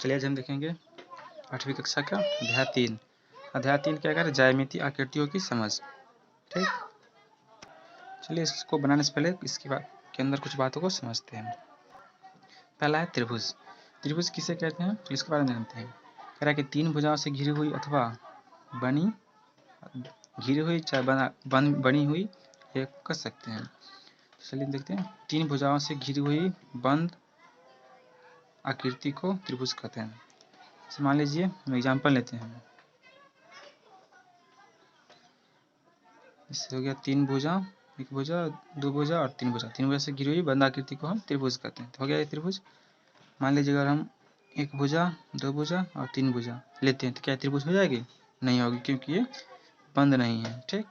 चलिए आज हम देखेंगे 8वीं कक्षा का अध्याय 3। अध्याय 3 क्या करें, ज्यामितीय आकृतियों की समझ। ठीक, चलिए इसको बनाने से पहले इसके बाद के अंदर कुछ बातों को समझते हैं। पहला है त्रिभुज। त्रिभुज किसे कहते हैं, इसके बारे में जानते हैं। कह रहा है कि 3 भुजाओं से घिरी हुई अथवा घिरी हुई चाहे बनी हुई ये कर सकते हैं। चलिए देखते हैं, 3 भुजाओं से घिरी हुई बंद आकृति को त्रिभुज कहते हैं। मान लीजिए हम एग्जाम्पल लेते हैं। इससे हो गया 3 भुजा, 1 भुजा, 2 भुजा और 3 भुजा। 3 भुजा से घिरी हुई बंद आकृति को हम त्रिभुज कहते हैं। तो हो गया ये त्रिभुज। मान लीजिए अगर हम 1 भुजा, 2 भुजा और 3 भुजा लेते हैं तो क्या त्रिभुज हो जाएगी? नहीं होगी, क्योंकि ये बंद नहीं है। ठीक,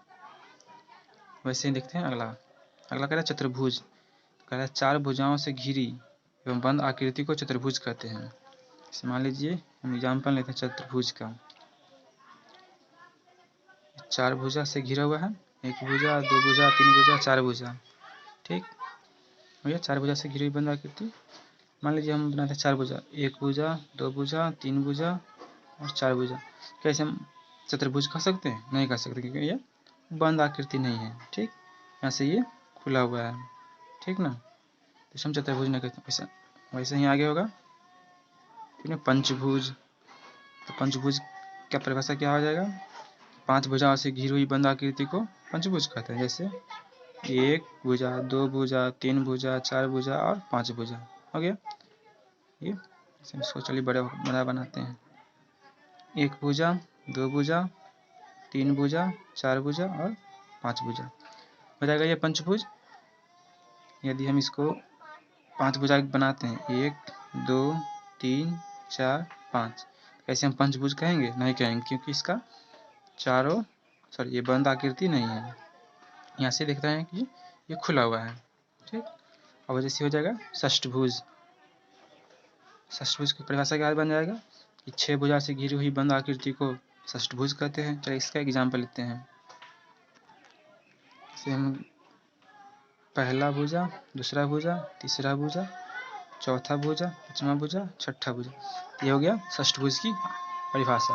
वैसे ही देखते हैं अगला। अगला कह रहा है चतुर्भुज। कह रहा है 4 भुजाओं से घिरी एवं बंद आकृति को चतुर्भुज कहते हैं। इसे मान लीजिए हम एग्जाम्पल लेते हैं चतुर्भुज का। 4 भुजा से घिरा हुआ है, 1 भुजा, 2 भुजा, 3 भुजा, 4 भुजा। ठीक, भैया 4 भुजा से घिरी हुई बंद आकृति। मान लीजिए हम बनाते हैं 4 भुजा, 1 भुजा, 2 भुजा, 3 भुजा और 4 भुजा। कैसे हम चतुर्भुज कह सकते हैं? नहीं कह सकते, क्योंकि ये बंद आकृति नहीं है। ठीक, यहाँ से ये खुला हुआ है। ठीक ना, तो हम चतुर्भुज नहीं कहते। वैसे ही आगे होगा पंचभुज। तो पंचभुज क्या परिभाषा क्या हो जाएगा? 5 भुजाओं से घिरी हुई बंद आकृति को पंचभुज कहते हैं। जैसे 1 भुजा, 2 भुजा, 3 भुजा, 4 भुजा और 5 भुजा। हो गया ये। इसको चलिए बड़ा बनाते हैं। 1 भुजा, 2 भुजा, 3 भुजा, 4 भुजा और 5 भुजा हो जाएगा ये पंचभुज। यदि हम इसको 5 भुजा बनाते हैं, 1, 2, 3, 4, 5, कैसे हम पंचभुज कहेंगे? नहीं कहेंगे, क्योंकि इसका ये बंद आकृति नहीं है। यहाँ से देखते हैं कि ये खुला हुआ है। ठीक, और जैसे हो जाएगा षष्ठभुज। षष्ठभुज की परिभाषा क्या बन जाएगा कि 6 भुजा से घिरी हुई बंद आकृति को षष्ठभुज कहते हैं। चलिए इसका एग्जाम्पल लेते हैं। जैसे हम पहला भुजा, दूसरा भुजा, तीसरा भुजा, चौथा भुजा, पांचवा भुजा, छठा भुजा, ये हो गया षष्ठभुज की परिभाषा।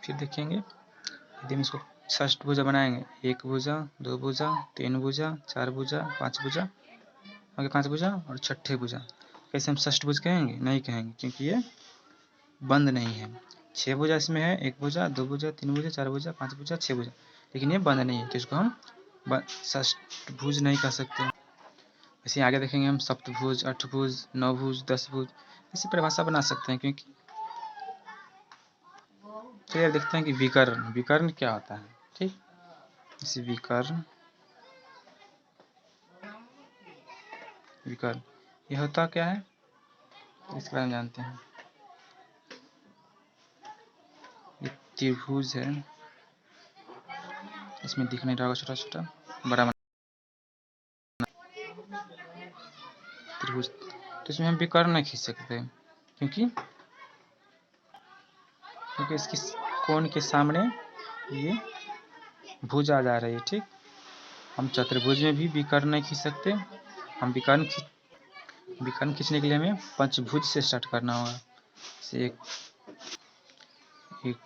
फिर देखेंगे यदि हम इसको षष्ठभुजा बनाएंगे, 1 भुजा, 2 भुजा, 3 भुजा, 4 भुजा, 5 भुजा, आगे 5 भुजा और छठे भुजा। कैसे हम षष्ठभुज कहेंगे? नहीं कहेंगे, क्योंकि ये बंद नहीं है। 6 भुजा इसमें है, 1 भुजा, 2 भुजा, 3 भुजा, 4 भुजा, 5 भुजा, 6 भुजा, लेकिन ये बंद नहीं है, तो इसको हम षष्ठभुज नहीं कह सकते। वैसे आगे देखेंगे हम सप्तभुज, अष्टभुज, नवभुज, 10भुज, ऐसी परिभाषा बना सकते हैं। क्योंकि चलिए देखते हैं कि विकर्ण। विकर्ण क्या होता है? ठीक, इसे विकर्ण ये होता क्या है, इसके बारे में जानते हैं। ये त्रिभुज है, इसमें दिख नहीं रहा होगा, छोटा छोटा बड़ा त्रिभुज। तो इसमें हम विकर्ण नहीं खींच सकते, क्योंकि इसकी कोण के सामने ये भुजा जा रही है। ठीक, हम चतुर्भुज में भी विकर्ण नहीं खींच सकते। हम विकर्ण खींचने के लिए हमें पंचभुज से स्टार्ट करना होगा। जैसे एक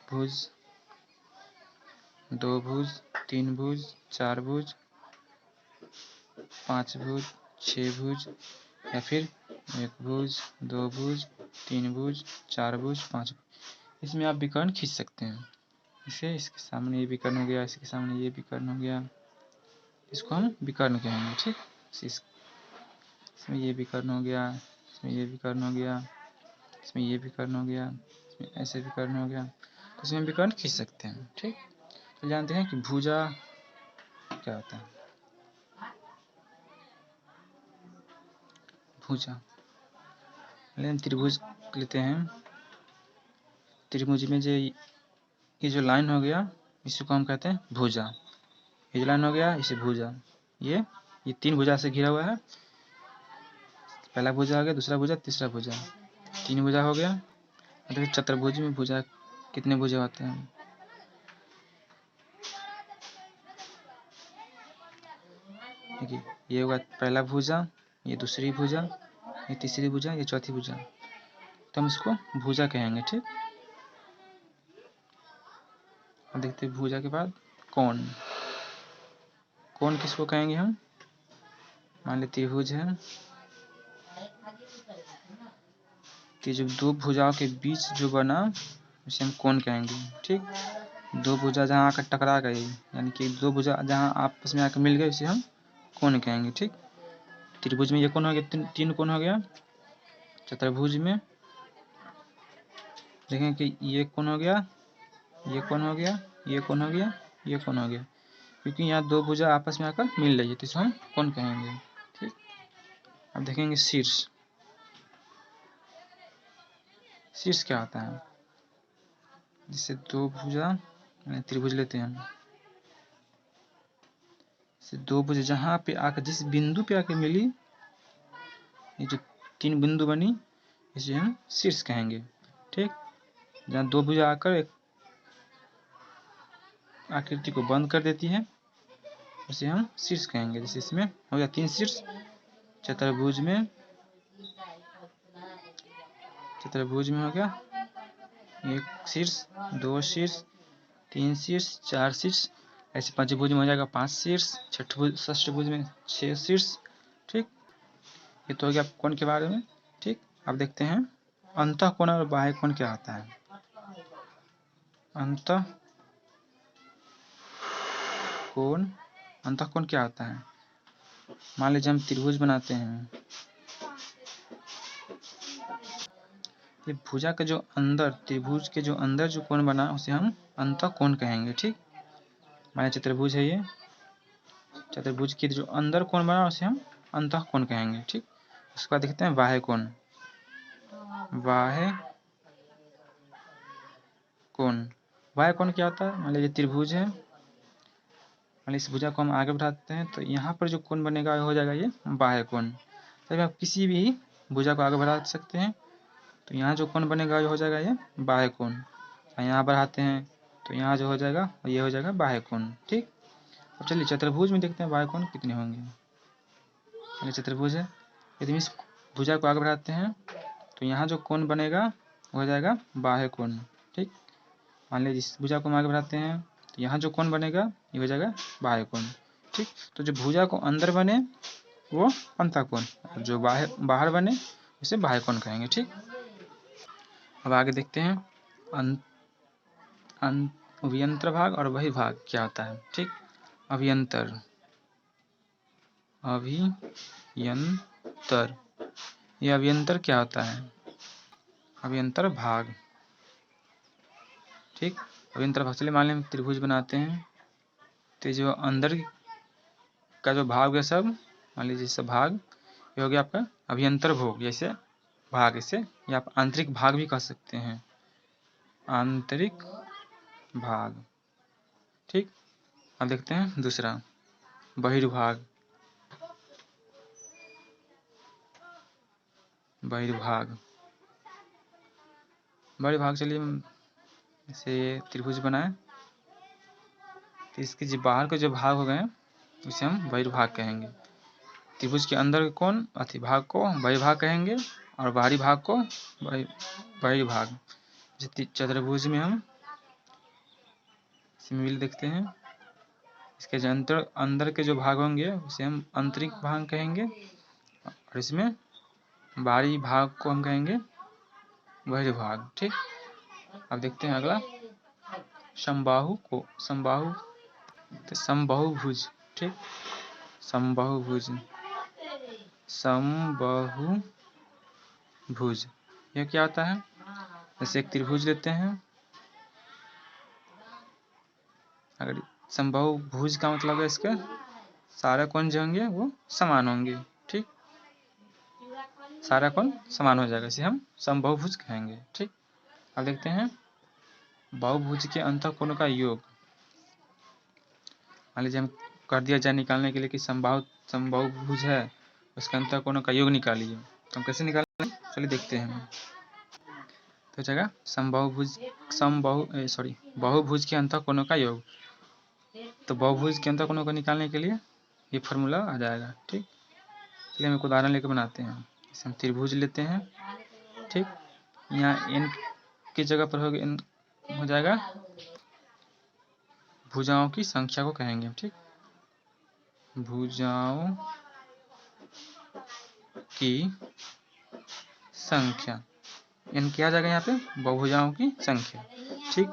भुज, 2 भुज, 3 भुज, 4 भुज, 5 भुज, 6 भुज, या फिर 1 भुज, 2 भुज, 3 भुज, 4 भुज, 5 भुज। इसमें आप विकर्ण खींच सकते हैं। इसके सामने ये विकर्ण हो गया, इसके सामने ये विकर्ण हो गया, इसको हम विकर्ण कहेंगे। ठीक, इसमें ये विकर्ण हो गया, इसमें ये विकर्ण हो गया, इसमें ये विकर्ण हो गया, इसमें ऐसे विकर्ण हो गया, तो इसमें विकर्ण खींच सकते हैं। ठीक, तो जानते हैं कि भुजा क्या होता है। भुजा लेकिन त्रिभुज लेते हैं। त्रिभुज में ये जो लाइन हो गया, इसी को हम कहते हैं भुजा। ये जो लाइन हो गया इसे भुजा। ये 3 भुजा से घिरा हुआ है। पहला भुजा हो गया, दूसरा भुजा, तीसरा भुजा, 3 भुजा हो गया। देखिए चतुर्भुज में भुजा कितने भुजा होते हैं? देखिए ये होगा पहला भुजा, ये दूसरी भुजा, ये तीसरी भुजा, ये चौथी भुजा। तो हम इसको भुजा कहेंगे। ठीक, अब देखते हैं भुजा के बाद कोण। कोण किसको कहेंगे हम? मान ली त्रिभुज है, तो जो दो भुजाओं के बीच जो बना उसे हम कोण कहेंगे। ठीक, दो भुजा जहाँ आकर टकरा गई, यानी कि दो भुजा जहाँ आपस में आकर मिल गए, उसे हम कोण कहेंगे। ठीक, त्रिभुज में ये कोण हो गया, तीन कोण हो गया। चतुर्भुज में देखें कि ये कोण हो गया, ये कोण हो गया, ये कोण हो गया, ये कोण हो गया, क्योंकि यहाँ दो भुजा आपस में आकर मिल रही है, तो इसे हम कोण कहेंगे। ठीक, अब देखेंगे शीर्ष। शीर्ष क्या होता है? जिससे दो भुजा, त्रिभुज लेते हैं हम, से दो भुजा जहाँ पे आकर, जिस बिंदु पे आकर मिली, ये जो तीन बिंदु बनी, इसे हम शीर्ष कहेंगे। ठीक, जहाँ दो भुजा आकर एक आकृति को बंद कर देती है, उसे हम शीर्ष कहेंगे। जैसे इसमें हो गया 3 शीर्ष। चतुर्भुज में हो गया 1 शीर्ष, 2 शीर्ष, 3 शीर्ष, 4 शीर्ष। ऐसे पंचभुज में हो जाएगा 5 शीर्ष, षष्ठभुज में 6 शीर्ष। ठीक, ये तो हो गया कोण के बारे में। ठीक, अब देखते हैं अंतःकोण और बाह्य कोण क्या होता है। अंतःकोण क्या होता है? मान लीजिए हम त्रिभुज बनाते हैं, ये भुजा के जो अंदर, त्रिभुज के जो अंदर जो कोण बना, उसे हम अंतःकोण कहेंगे। ठीक, मान लीजिए चतुर्भुज है ये, चतुर्भुज के जो अंदर कोण बना उसे हम अंतःकोण कहेंगे। ठीक, उसके बाद देखते हैं बाह्य कोण। बाह्य कोण क्या होता है? मान लीजिए त्रिभुज है, मान लीजिए इस भुजा को हम आगे बढ़ाते हैं, तो यहाँ पर जो कोण बनेगा हो जाएगा ये बाह्य कोण। तभी आप किसी भी भुजा को आगे बढ़ा सकते हैं, तो यहाँ जो कोण बनेगा ये हो जाएगा ये बाह्य कोण। यहाँ बढ़ाते हैं तो यहाँ जो हो जाएगा ये हो जाएगा बाह्य कोण। ठीक, अब चलिए चतुर्भुज में देखते हैं बाह्य कोण कितने होंगे। चतुर्भुज है, यदि हम इस भुजा को आगे बढ़ाते हैं तो यहाँ जो कोण बनेगा वो हो जाएगा बाह्य कोण। ठीक, मान लीजिए इस भुजा को हम आगे बढ़ाते हैं तो यहाँ जो कोण बनेगा ये हो जाएगा बाह्य कोण। ठीक, तो जो भुजा को अंदर बने वो अंतःकोण, और जो बाहर बने उसे बाह्य कोण कहेंगे। ठीक, अब आगे देखते हैं अभियंतर भाग और बहिर्भाग क्या होता है। ठीक, अभियंतर, ये अभियंतर क्या होता है? अभियंतर भाग। ठीक, अभियंतर भाग, चलिए मान लें हम त्रिभुज बनाते हैं, तो जो अंदर का जो भाग है सब, मान लीजिए सब भाग, ये हो गया आपका अभियंतर भोग, जैसे भाग, इसे या आप आंतरिक भाग भी कह सकते हैं, आंतरिक भाग। ठीक, अब देखते हैं दूसरा बहिर्भाग। बहिर्भाग, चलिए इसे त्रिभुज बनाए, तो इसके जो बाहर के जो भाग हो गए उसे हम बहिर्भाग कहेंगे। त्रिभुज के अंदर कोण भाग को बहिर्भाग कहेंगे, और बाहरी भाग को बहिर्भाग। जैसे चतुर्भुज में हम सिमिल देखते हैं, इसके जो अंदर के जो भाग होंगे उसे हम आंतरिक भाग कहेंगे, और इसमें बाहरी भाग को हम कहेंगे बहिर्भाग। ठीक, अब देखते हैं अगला समबाहु तो समबाहुभुज। ठीक, समबाहुभुज यह क्या होता है? जैसे एक त्रिभुज लेते हैं, अगर समबाहुभुज का मतलब है इसके सारे कोण जो होंगे वो समान होंगे। ठीक, सारा कोण समान हो जाएगा, इसे हम समबाहुभुज कहेंगे। ठीक, अब देखते हैं बहुभुज के अंतःकोण का योग। मान लीजिए हम कर दिया जाए निकालने के लिए कि समबाहुभुज है, उसके अंतःकोण का योग निकालिए, तो हम कैसे निकालेंगे? चलिए देखते हैं। तो जगह बहुभुज के अंतःकोण का योग, तो बहुभुज के अंतःकोण को निकालने के लिए ये फार्मूला आ जाएगा। ठीक, चलिए हम एक उदाहरण लेकर बनाते हैं। इसे हम त्रिभुज लेते हैं। ठीक, यहाँ n की जगह पर हो जाएगा भुजाओं की संख्या को कहेंगे, ठीक। भुजाओं की संख्या, n क्या आ जाएगा यहाँ पे, बहुभुजाओं की संख्या, ठीक।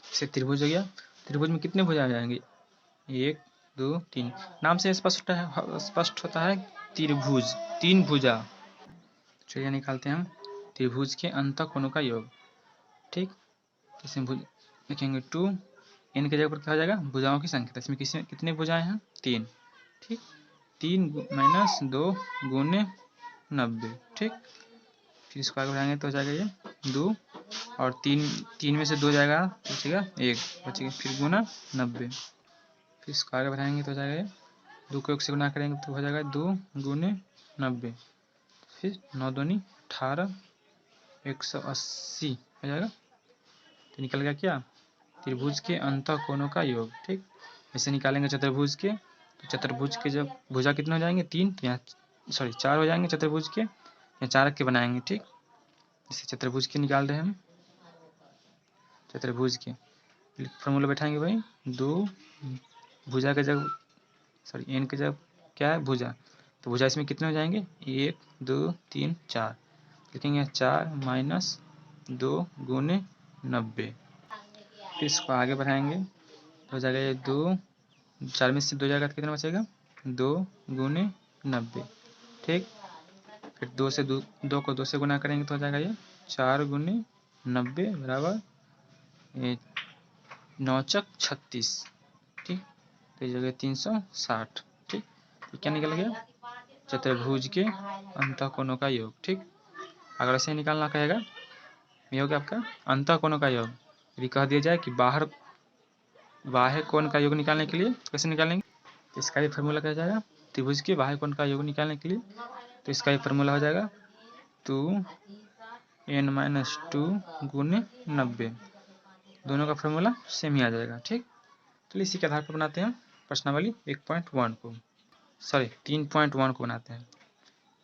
इसे त्रिभुज हो गया। त्रिभुज में कितने भुजा आ जाएंगे, 1 2 3। नाम से स्पष्ट होता है त्रिभुज, 3 भुजा। चलिए निकालते हैं हम त्रिभुज के अंतःकोणों का योग, ठीक। इसमें लिखेंगे 2, n की जगह पर क्या हो जाएगा, भुजाओं की संख्या। इसमें कितने भुजाएं हैं, 3, ठीक। 3 माइनस 2 गुने 90, ठीक। फिर इसको आगे बढ़ाएंगे तो हो जाएगा ये 2 और 3 में से 2 जाएगा तो बचेगा 1, बचेगा फिर गुना 90। फिर इसको आगे बढ़ाएंगे तो हो जाएगा ये 2 को 1 से गुना करेंगे तो हो जाएगा 2 गुने 90, फिर 9 दूनी 18, 180 हो जाएगा। तो निकल गया क्या, त्रिभुज के अंतःकोणों का योग, ठीक। ऐसे निकालेंगे चतुर्भुज के, तो चतुर्भुज के जब भुजा कितने हो जाएंगे, 3 या 4 हो जाएंगे चतुर्भुज के, या 4 के बनाएंगे, ठीक। जैसे चतुर्भुज के निकाल रहे हैं हम, चतुर्भुज के फॉर्मूला बैठाएंगे भाई, 2 भुजा का जब n का जब क्या है, भुजा, तो भुजा इसमें कितने हो जाएंगे, 1 2 3 4, लिखेंगे 4 माइनस 2 गुने 90। फिर इसको आगे बढ़ाएंगे तो हो जाएगा ये 2, 4 में से 2 जाएगा तो कितना बचेगा, 2 गुने 90, ठीक। फिर 2 को 2 से गुना करेंगे तो हो जाएगा ये 4 गुने 90 बराबर 9 चक 36, ठीक। तो ये जगह 360, ठीक। तो क्या निकल गया, चतुर्भुज के अंतःकोणों का योग, ठीक। अगर ऐसे निकालना कहेगा, ये हो गया आपका अंतःकोणों का योग। यदि कह दिया जाए कि बाह्य कोण का योग निकालने के लिए कैसे निकालेंगे, तो इसका भी फॉर्मूला क्या जाएगा, त्रिभुज के बाह्य कोण का योग निकालने के लिए तो इसका भी फॉर्मूला हो जाएगा 2n-2 गुने 90। दोनों का फॉर्मूला सेम ही आ जाएगा, ठीक। तो इसी के आधार पर बनाते हैं प्रश्नावली 1.1 को, सॉरी 3.1 को बनाते हैं।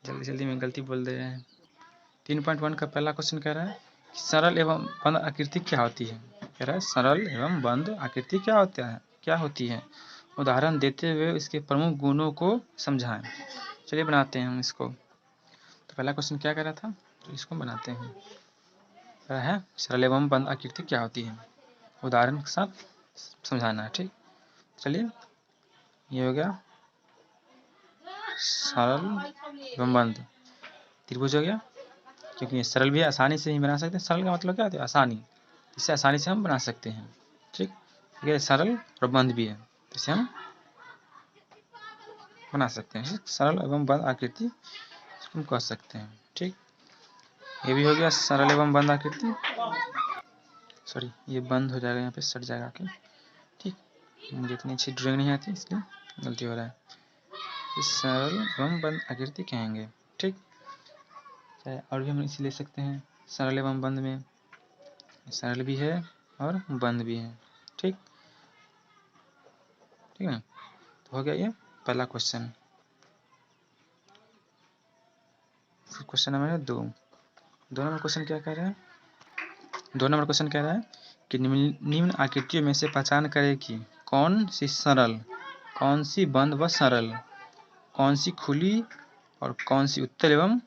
जल्दी जल्दी में गलती बोल दे रहे हैं। 3.1 का पहला क्वेश्चन कह रहा है कि सरल एवं बंद आकृति क्या होती है। कह रहा है सरल एवं बंद आकृति क्या होती है, उदाहरण देते हुए इसके प्रमुख गुणों को समझाएं। चलिए बनाते हैं हम इसको। तो पहला क्वेश्चन क्या कह रहा था, तो इसको बनाते हैं। कह रहा है सरल एवं बंद आकृति क्या होती है, उदाहरण के साथ समझाना है, ठीक। चलिए ये हो गया सरल एवं बंद त्रिभुज हो गया, क्योंकि ये सरल भी आसानी से ही बना सकते हैं। सरल का मतलब क्या होता है, आसानी, इसे आसानी से हम बना सकते हैं, ठीक। ये सरल और बंद भी है, इसे हम बना सकते हैं, सरल एवं बंद आकृति हम कह सकते हैं, ठीक। ये भी हो गया सरल एवं बंद आकृति, सॉरी ये बंद हो जाएगा, यहाँ पे सट जाएगा आके, ठीक। मुझे इतनी अच्छी ड्राइंग नहीं आती इसलिए गलती हो रहा है। इस सरल एवं बंद आकृति कहेंगे, ठीक। चाहे और भी हम इसे ले सकते हैं, सरल एवं बंद में सरल भी है और बंद भी है, ठीक। ठीक है, तो हो गया ये पहला question. Question number 2 number question क्या कह रहा है, 2 नंबर क्वेश्चन कह रहा है कि निम्न आकृतियों में से पहचान करें कि कौन सी सरल, कौन सी बंद व सरल, कौन सी खुली और कौन सी उत्तल एवं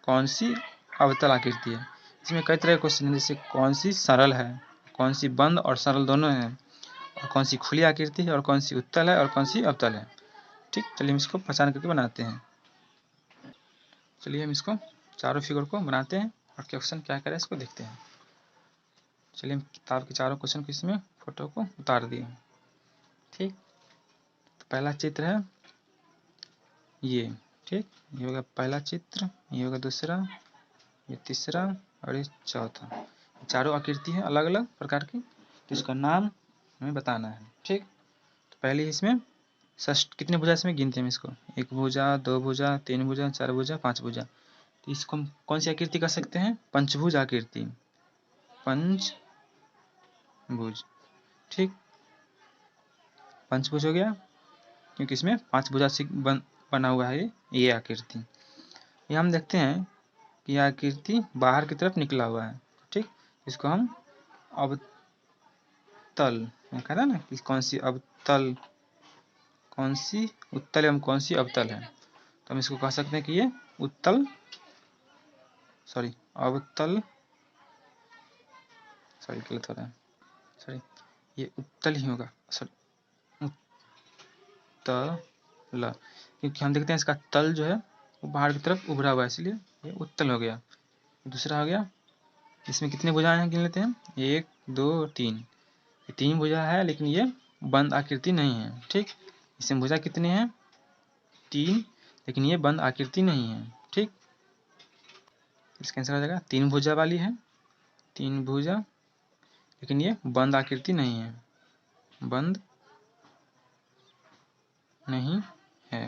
कौन सी अवतल आकृति है। इसमें कई तरह के क्वेश्चन हैं, जैसे कौन सी सरल है, कौन सी बंद और सरल दोनों है, और कौन सी खुली आकृति है, और कौन सी उत्तल है और कौन सी अवतल है, ठीक। चलिए हम इसको पहचान करके बनाते हैं। चलिए हम इसको चारों फिगर को बनाते हैं और क्वेश्चन क्या करें इसको देखते हैं। चलिए हम किताब के चारों क्वेश्चन को इसमें फोटो को उतार दिए, ठीक। तो पहला चित्र है ये, ठीक। ये होगा पहला चित्र, ये होगा दूसरा, ये तीसरा और ये चौथा। चारों आकृति है अलग अलग प्रकार की, तो इसका नाम हमें बताना है, ठीक। तो पहले इसमें कितने भुजा इसमें गिनते हैं इसको, 1 भुजा, 2 भुजा, 3 भुजा, 4 भुजा, 5 भुजा। तो इसको हम कौन सी आकृति कर सकते हैं, पंचभुज आकृति, पंचभुज, ठीक। पंचभुज हो गया क्योंकि इसमें 5 भुजा से बना हुआ है ये आकृति। ये हम देखते हैं यह आकृति बाहर की तरफ निकला हुआ है। ठीक, इसको हम अवतल कह रहा है ना कि कौन सी अवतल, कौन सी उत्तल एवं कौन सी अवतल है। तो हम इसको कह सकते हैं कि ये उत्तल, सॉरी अवतल, सॉरी गलत हो रहा है, सॉरी ये उत्तल ही होगा, सॉरी उत्तल, क्योंकि हम देखते हैं इसका तल जो है वो बाहर की तरफ उभरा हुआ है, इसलिए ये उत्तल हो गया। दूसरा हो गया, इसमें कितने भुजाएं हैं गिन लेते हैं, 1 2 3, ये 3 भुजा है लेकिन ये बंद आकृति नहीं है। ठीक, इसमें भुजा कितने हैं, 3, लेकिन ये बंद आकृति नहीं है। ठीक, इसका आंसर हो जाएगा 3 भुजा वाली है, 3 भुजा, लेकिन ये बंद आकृति नहीं है, बंद नहीं है।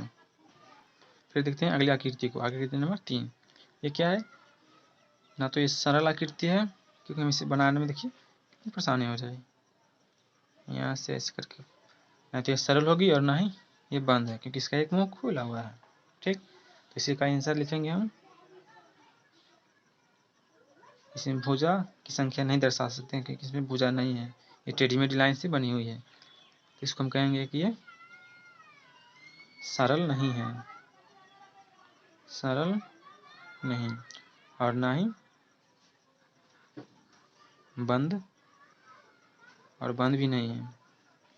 फिर देखते हैं अगली आकृति को, आकृति नंबर 3। ये क्या है, ना तो ये सरल आकृति है, क्योंकि हम इसे बनाने में देखिए कितनी परेशानी हो जाएगी, यहाँ से ऐसे करके, ना तो ये सरल होगी और ना ही ये बंद है, क्योंकि इसका एक मुंह खुला हुआ है। ठीक, तो इसी का आंसर लिखेंगे हम, इसमें भुजा की संख्या नहीं दर्शा सकते हैं क्योंकि इसमें भुजा नहीं है, ये टेढ़ी मेढ़ी लाइन से बनी हुई है। तो इसको हम कहेंगे कि ये सरल नहीं है, सरल नहीं, और ना ही बंद, और बंद भी नहीं है।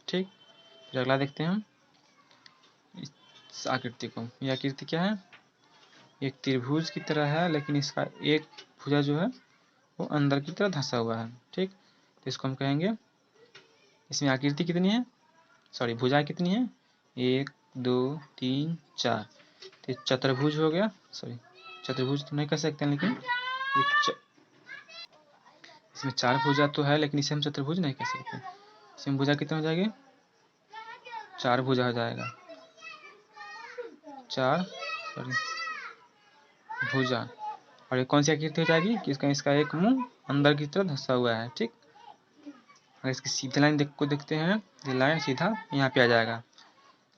ठीक, फिर अगला देखते हैं हम इस आकृति को। यह आकृति क्या है, एक त्रिभुज की तरह है, लेकिन इसका एक भुजा जो है वो अंदर की तरफ धंसा हुआ है। ठीक, तो इसको हम कहेंगे, इसमें आकृति कितनी है, सॉरी भुजाएं कितनी है, 1 2 3 4, तो चतुर्भुज हो गया, सॉरी चतुर्भुज तो नहीं कह सकते हैं, लेकिन इसमें 4 भुजा तो है, लेकिन इसे हम चतुर्भुज नहीं कह सकते। इसमें भुजा कितने हो जाएगी, 4 भुजा हो जाएगा, 4 सॉरी भुजा। और ये कौन सी आकृति हो जाएगी कि इसका एक मुंह अंदर की तरफ धंसा हुआ है। ठीक, अगर इसकी सीधी लाइन को देखते हैं, ये लाइन सीधा यहाँ पे आ जाएगा,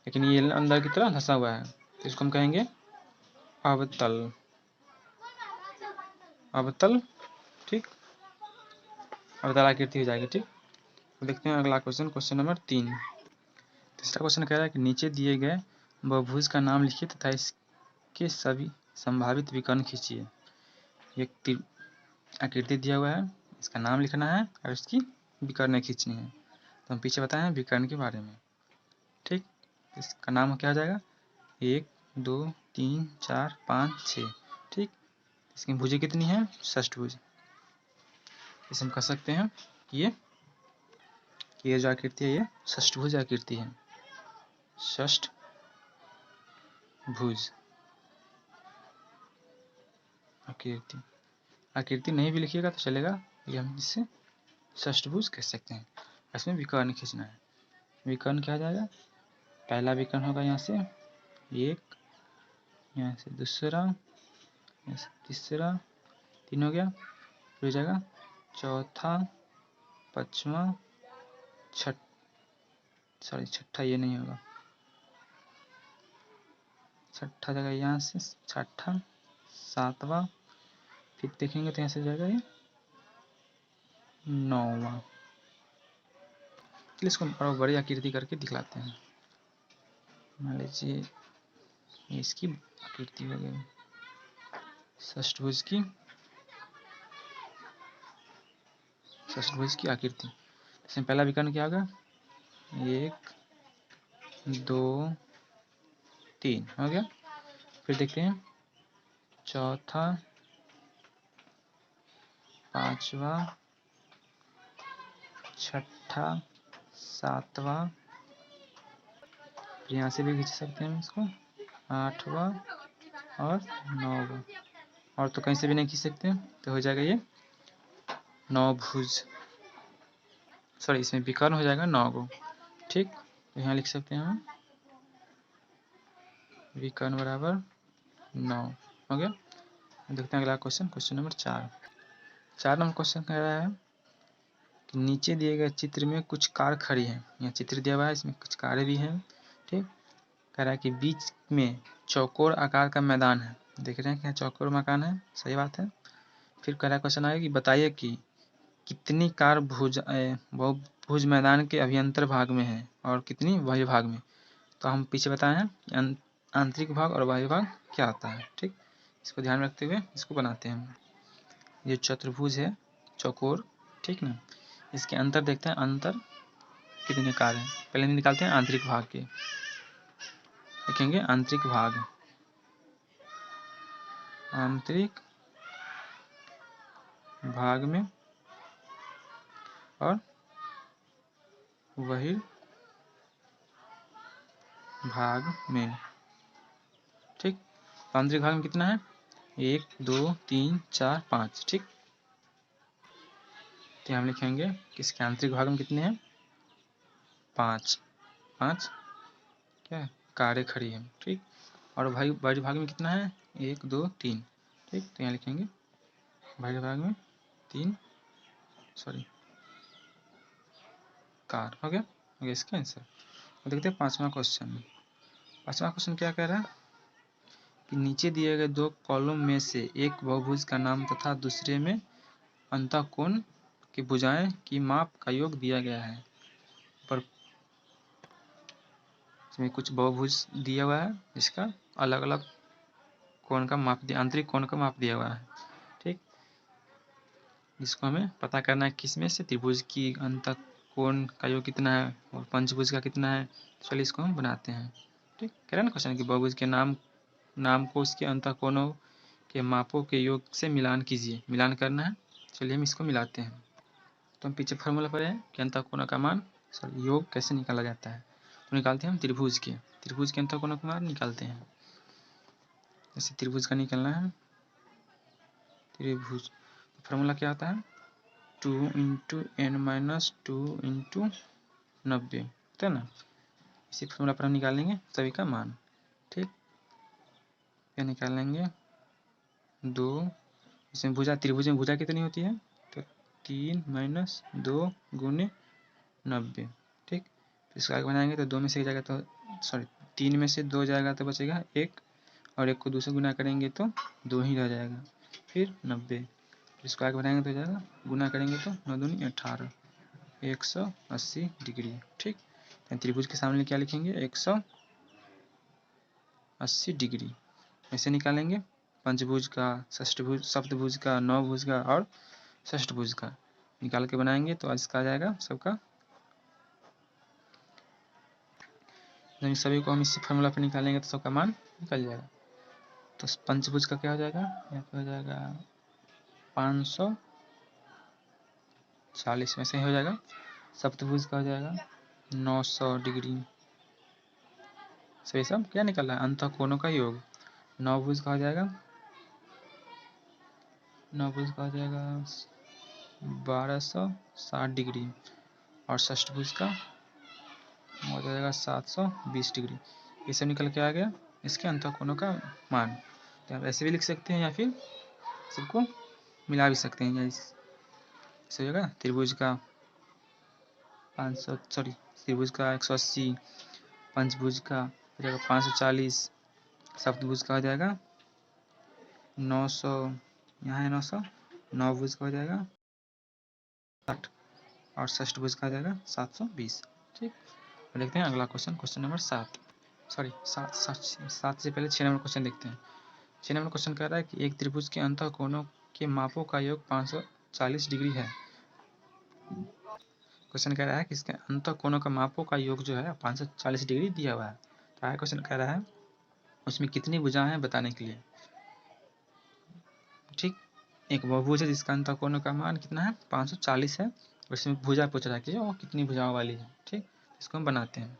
लेकिन ये अंदर की तरफ धंसा हुआ है, तो इसको हम कहेंगे अवतल, अवतल। ठीक, अवतल आकृति हो जाएगी। ठीक, तो देखते हैं अगला क्वेश्चन, क्वेश्चन नंबर 3। तीसरा क्वेश्चन कह रहा है कि नीचे दिए गए बहुभुज का नाम लिखिए तथा इसके सभी संभावित विकर्ण खींचिए। एक आकृति दिया हुआ है, इसका नाम लिखना है और इसकी विकर्ण खींचनी है। तो हम पीछे बताए हैं विकर्ण के बारे में। ठीक, इसका नाम क्या हो जाएगा, 1 2 3 4 5 6। ठीक, इसकी भुजें कितनी है, षष्ठभुज। इसे हम कह सकते हैं कि ये जो आकृति है ये षष्ठभुज आकृति है, षष्ठभुज आकृति। आकृति नहीं भी लिखिएगा तो चलेगा, ये हम इससे षष्ठभुज कह सकते हैं। इसमें विकर्ण खींचना है, विकर्ण क्या आ जाएगा, पहला विकर्ण होगा यहाँ से 1, यहाँ से दूसरा, यहाँ से तीसरा, 3 हो गया, फिर हो जाएगा चौथा, पांचवा, छठा ये नहीं होगा, छठा जगह यहाँ से छठा, सातवां, फिर देखेंगे तो यहाँ से जाएगा ये 9वां। चलिए इसको और बड़ी आकृति करके दिखलाते हैं। मान लीजिए इसकी आकृति हो गई षष्ठभुज की, षष्ठभुज की आकृति। इसमें पहला विकर्ण क्या होगा, 1 2 3 हो गया। फिर देखते हैं चौथा, पांचवा, छठा, सातवां, फिर यहाँ से भी खींच सकते हैं इसको 8वां और 9वां, और तो कहीं से भी नहीं खींच सकते, तो हो जाएगा ये 9 भुज, सॉरी इसमें विकर्ण हो जाएगा 9 गो। ठीक, तो यहाँ लिख सकते हैं हम विकर्ण बराबर 9 हो गया। देखते हैं अगला question, question number 4 number question कह रहा है कि नीचे दिए गए चित्र में कुछ कार खड़ी हैं। यहाँ चित्र दिया हुआ है, इसमें कुछ कारें भी हैं। ठीक, कह रहा है कि बीच में चौकोर आकार का मैदान है, देख रहे हैं कि यहाँ चौकोर मकान है, सही बात है। फिर कह रहा क्वेश्चन आएगा कि बताइए कि कितनी कार बहुभुज मैदान के अभ्यंतर भाग में है और कितनी बाह्य भाग में। तो हम पीछे बताए हैं कि आंतरिक भाग और बाह्य भाग क्या होता है, ठीक। इसको ध्यान में रखते हुए इसको बनाते हैं। ये चतुर्भुज है, चौकोर, ठीक ना। इसके अंतर देखते हैं, अंतर कितने कार हैं। पहले निकालते हैं आंतरिक भाग के, देखेंगे आंतरिक भाग, आंतरिक भाग में और बाह्य भाग में, ठीक। आंतरिक भाग में कितना है, 1 2 3 4 5, ठीक। तो हम लिखेंगे कि इसके आंतरिक भाग में कितने हैं, 5 5 क्या है, कारें खड़ी हैं, ठीक। और बाह्य भाग में कितना है, 1 2 3, ठीक। तो यहाँ लिखेंगे बाह्य भाग में 3 कार। हो गया इसका आंसर। और देखते हैं पांचवा क्वेश्चन। पांचवा क्वेश्चन क्या कह रहा है कि नीचे दिए गए दो कॉलम में से एक बहुभुज का नाम तथा दूसरे में अंतःकोण की भुजाएं की माप का योग दिया गया है। पर इसमें कुछ बहुभुज दिया हुआ है जिसका अलग अलग कोण का माप दिया, आंतरिक कोण का माप दिया हुआ है, ठीक। जिसको हमें पता करना है किसमें से, त्रिभुज की अंतःकोण का योग कितना है और पंचभुज का कितना है। चलिए इसको हम बनाते हैं, ठीक। कह रहा है ना क्वेश्चन कि बहुभुज के नाम को उसके अंतःकोणों के मापों के योग से मिलान कीजिए, मिलान करना है। चलिए हम इसको मिलाते हैं। तो हम पीछे फॉर्मूला पर है कि अंतःकोणों का मान योग कैसे निकाला जाता है। तो निकालते हैं हम त्रिभुज के अंतःकोणों का मान निकालते हैं। जैसे त्रिभुज का निकालना है, त्रिभुज फॉर्मूला क्या होता है, 2 × n-2 × 90 होता है ना। इसी फॉर्मूला पर हम निकालेंगे सभी का मान, ठीक। क्या निकालेंगे, 2, इसमें भुजा, त्रिभुज में भुजा कितनी होती है, तो 3 - 2 × 90, ठीक। इसका आगे बनाएंगे तो 2 में से एक जाएगा तो 3 में से 2 जाएगा तो बचेगा 1, और 1 को 2 से गुना करेंगे तो 2 ही रह जाएगा, फिर 90। इसको आगे बनाएंगे तो हो जाएगा, गुना करेंगे तो 9 दूनी 18, 180 डिग्री, ठीक। त्रिभुज के सामने क्या लिखेंगे, 180 डिग्री। ऐसे निकालेंगे पंचभुज का, षष्ठभुज, सप्तभुज का, नवभुज का और षष्ठभुज का निकाल के बनाएंगे तो इसका आ जाएगा सबका। जब सभी को हम इसी फॉर्मूला पर निकालेंगे तो सबका मान निकल जाएगा। तो पंचभुज का क्या हो जाएगा, यहाँ पे हो जाएगा 540 में से हो जाएगा। सप्तभुज का हो जाएगा 900 डिग्री। सही सब क्या निकल रहा है, अंतःकोणों का योग। नवभुज का हो जाएगा 1260 डिग्री और षष्ठभुज का हो जाएगा 720 डिग्री। ये सब निकल के आ गया इसके अंतःकोणों का मान। तो आप ऐसे भी लिख सकते हैं या फिर सबको मिला भी सकते हैं। इसे होगा त्रिभुज का 180, पंचभुज का हो जाएगा 540, सप्तभुज का हो जाएगा 900, यहाँ है 900, नवभुज का हो जाएगा 60 और षष्ठभुज का हो जाएगा 720, ठीक। देखते हैं अगला क्वेश्चन, क्वेश्चन नंबर 7 से पहले 6 नंबर क्वेश्चन देखते हैं। 6 नंबर क्वेश्चन कह रहा है कि एक त्रिभुज के अंतःकोणों के मापों का योग 540 डिग्री है। क्वेश्चन कह रहा है कि इसके अंतःकोणों का मापों का योग जो है 540 डिग्री दिया हुआ है। तो आगे क्वेश्चन कह रहा है उसमें कितनी भुजाएं हैं बताने के लिए, ठीक। एक बहुभुज है जिसका अंतःकोणों का मान कितना है, 540 है। और इसमें भुजा पूछ रहा है कि वो कितनी भुजाओं वाली है, ठीक। इसको हम बनाते हैं।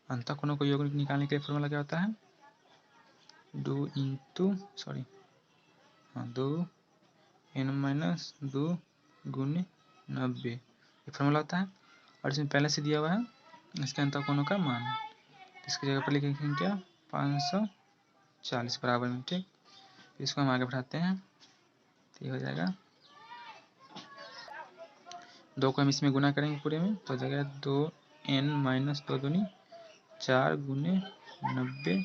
अंतःकोणों को योग निकालने के लिए फॉर्मूला क्या होता है, 2 n-2 × 90 ये फॉर्मूला होता है। और इसमें पहले से दिया हुआ है इसके अंतःकोणों का मान, इसकी जगह पर लिखेंगे क्या, 540 बराबर में, ठीक। इसको हम आगे बढ़ाते हैं तो ये हो जाएगा 2 को हम इसमें गुना करेंगे पूरे में तो हो जाएगा 2n - 2 दूनी 4 × 90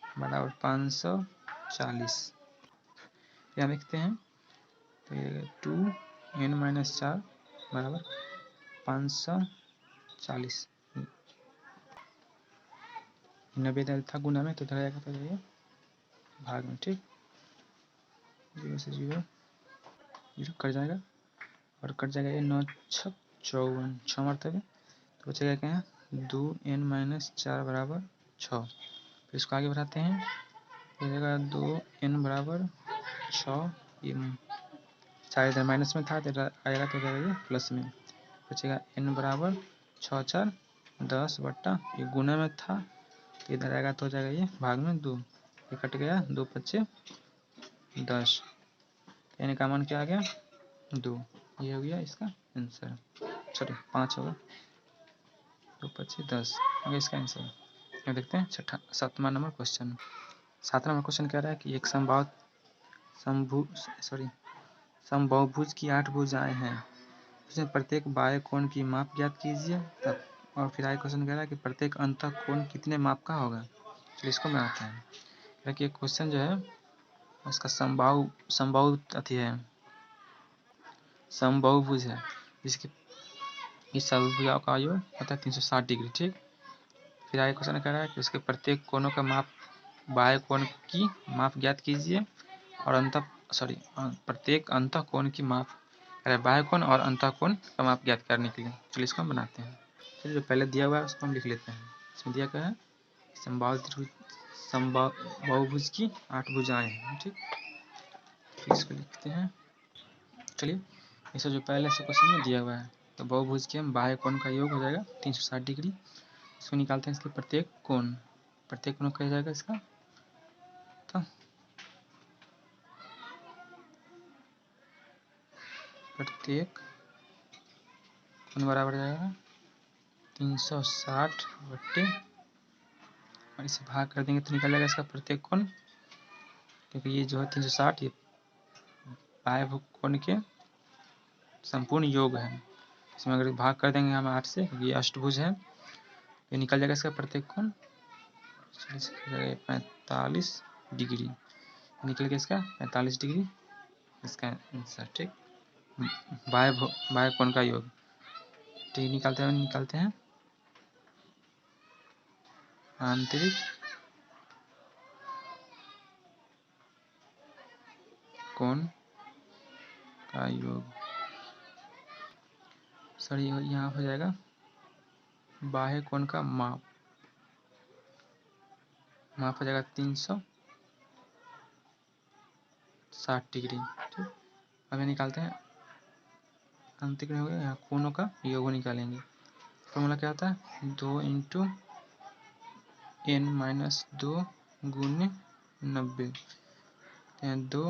बराबर 540 40। यहाँ लिखते हैं तो 2n-4 बराबर 540। 90 इधर था गुना में, तो इधर आएगा तो ये भाग में। ठीक, 0 से 0 0 कट जाएगा और कट जाएगा ये 9 6 54 6 मरतबे, तो बचेगा क्या 2n-4 बराबर 6। फिर इसको आगे बढ़ाते हैं, हो जाएगा 2n बराबर 6, ये 4 इधर माइनस में था तो इधर आएगा तो हो जाएगा ये प्लस में, बचेगा n बराबर 6 4 10 बट्टा, ये गुना में था तो इधर आएगा तो हो जाएगा ये भाग में 2, ये कट गया 2 5 10, n का मान क्या आ गया 2। ये हो गया इसका आंसर, सॉरी 5 होगा, 2 5 10 हो गया इसका आंसर। अब देखते हैं 7वां नंबर क्वेश्चन। 7वां नंबर क्वेश्चन कह रहा है कि एक समबाहुभुज की 8 भुजाएं हैं, उसमें प्रत्येक बाह्य कोण की माप ज्ञात कीजिए। तब और फिर आगे क्वेश्चन कह रहा है कि प्रत्येक अंतः कोण कितने माप का होगा। चलिए इसको बनाते हैं। देखिए क्वेश्चन जो है उसका समबाहुभुज है, जिसकी इस सभी भुजाओं का योग होता है 360 डिग्री। ठीक, फिर आगे क्वेश्चन कह रहा है कि उसके प्रत्येक कोणों का माप, बाह्य कोण की माप ज्ञात कीजिए और प्रत्येक अंतः कोण की माप, बाह्य कोण और अंतः कोण का माप ज्ञात करने के लिए। चलिए इसको हम बनाते हैं। चलिए जो पहले दिया हुआ है उसको हम लिख लेते हैं। इसमें दिया क्या है, समबाहुभुज की 8 भुजाएं हैं। ठीक, फिर इसको लिखते हैं। चलिए इसे जो पहले से क्वेश्चन में दिया हुआ है, तो बहुभुज के हम बाह्य कोण का योग हो जाएगा 360 डिग्री। इसको निकालते हैं, इसके प्रत्येक कोण क्या हो जाएगा इसका, तो प्रत्येक कोण बराबर जाएगा 360 बट्टे, और इसे भाग कर देंगे तो निकल जाएगा इसका प्रत्येक कोण, क्योंकि ये जो है 360 ये बाह्य कोण के संपूर्ण योग है। इसमें अगर भाग कर देंगे हम 8 से, क्योंकि ये अष्टभुज है, ये निकल जाएगा इसका प्रत्येक कोण 45 डिग्री, निकल गया इसका 45 डिग्री इसका आंसर। ठीक, बाह्य कोण का योग। ठीक, निकालते हैं आंतरिक कोण का योग। सॉरी, यहाँ हो जाएगा बाह्य कोण का माप हो जाएगा 360 डिग्री। ठीक, अब ये निकालते हैं आंतरिक हो गया, यहाँ कोणों का योग निकालेंगे। फॉर्मूला क्या होता है, 2 × n-2 गुने 90, 2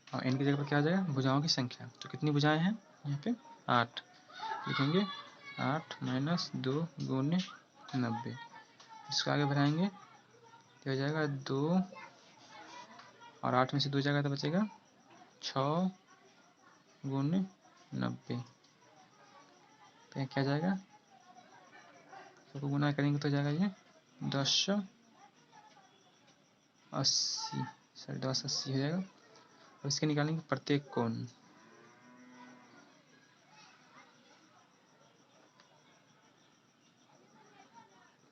और n की जगह पर क्या आ जाएगा भुजाओं की संख्या। तो कितनी भुजाएं हैं यहाँ पे 8, लिखेंगे 8 - 2 गुने 90। इसको आगे बढ़ाएंगे तो हो जाएगा 2 और 8 में से 2 जाएगा तो बचेगा 6 गुने 90। तो क्या जाएगा, सबको गुना करेंगे तो जाएगा ये 1080 हो जाएगा। और इसके निकालेंगे प्रत्येक कोण,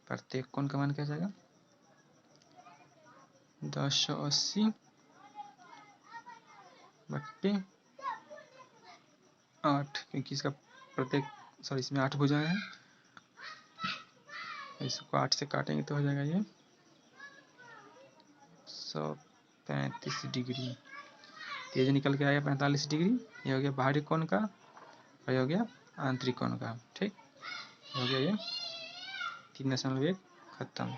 का मान क्या जाएगा 1080 बट्टे 8, क्योंकि इसका इसमें 8 भुजाएं हैं, इसको 8 से काटेंगे तो हो जाएगा ये 135 डिग्री। तो ये जो निकल के आया 45 डिग्री, ये हो गया बाहरी कोण का और ये हो गया आंतरिक कोण का। ठीक, हो गया ये 3.1 खत्म।